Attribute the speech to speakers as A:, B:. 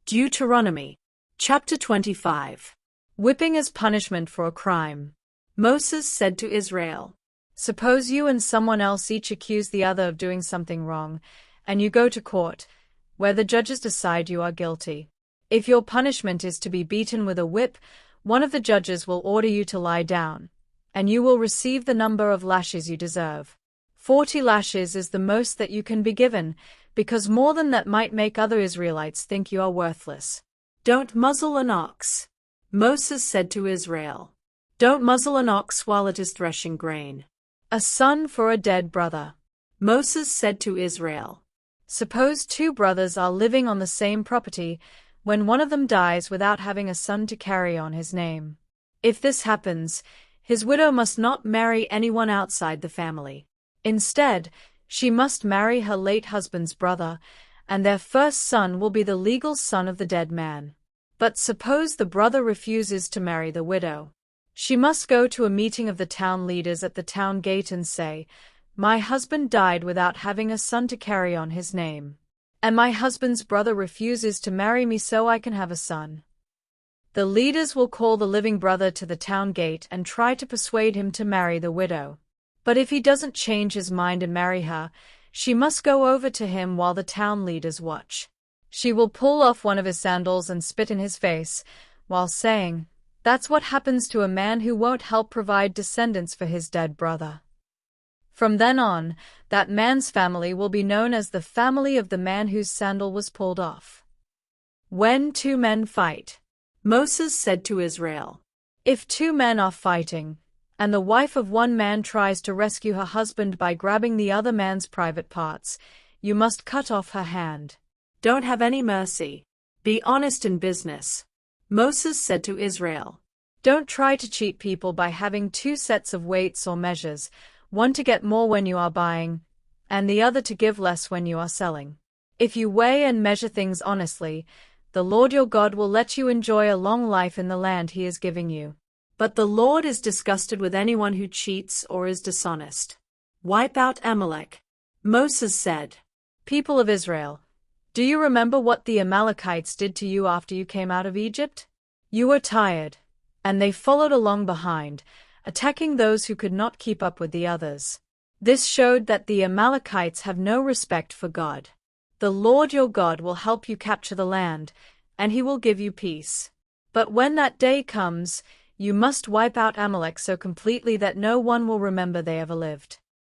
A: Deuteronomy, chapter 25. Whipping as punishment for a crime. Moses said to Israel, "Suppose you and someone else each accuse the other of doing something wrong, and you go to court, where the judges decide you are guilty. If your punishment is to be beaten with a whip, one of the judges will order you to lie down, and you will receive the number of lashes you deserve. 40 lashes is the most that you can be given, because more than that might make other Israelites think you are worthless. Don't muzzle an ox." Moses said to Israel, "Don't muzzle an ox while it is threshing grain." A son for a dead brother. Moses said to Israel, "Suppose two brothers are living on the same property, when one of them dies without having a son to carry on his name. If this happens, his widow must not marry anyone outside the family. Instead, she must marry her late husband's brother, and their first son will be the legal son of the dead man. But suppose the brother refuses to marry the widow. She must go to a meeting of the town leaders at the town gate and say, 'My husband died without having a son to carry on his name. And my husband's brother refuses to marry me so I can have a son.' The leaders will call the living brother to the town gate and try to persuade him to marry the widow. But if he doesn't change his mind and marry her, she must go over to him while the town leaders watch. She will pull off one of his sandals and spit in his face, while saying, 'That's what happens to a man who won't help provide descendants for his dead brother.' From then on, that man's family will be known as the family of the man whose sandal was pulled off." When two men fight. Moses said to Israel, "If two men are fighting, and the wife of one man tries to rescue her husband by grabbing the other man's private parts, you must cut off her hand. Don't have any mercy. Be honest in business." Moses said to Israel, "Don't try to cheat people by having two sets of weights or measures, one to get more when you are buying, and the other to give less when you are selling. If you weigh and measure things honestly, the Lord your God will let you enjoy a long life in the land he is giving you. But the Lord is disgusted with anyone who cheats or is dishonest. Wipe out Amalek." Moses said, "People of Israel, do you remember what the Amalekites did to you after you came out of Egypt? You were tired, and they followed along behind, attacking those who could not keep up with the others. This showed that the Amalekites have no respect for God. The Lord your God will help you capture the land, and he will give you peace. But when that day comes, you must wipe out Amalek so completely that no one will remember they ever lived."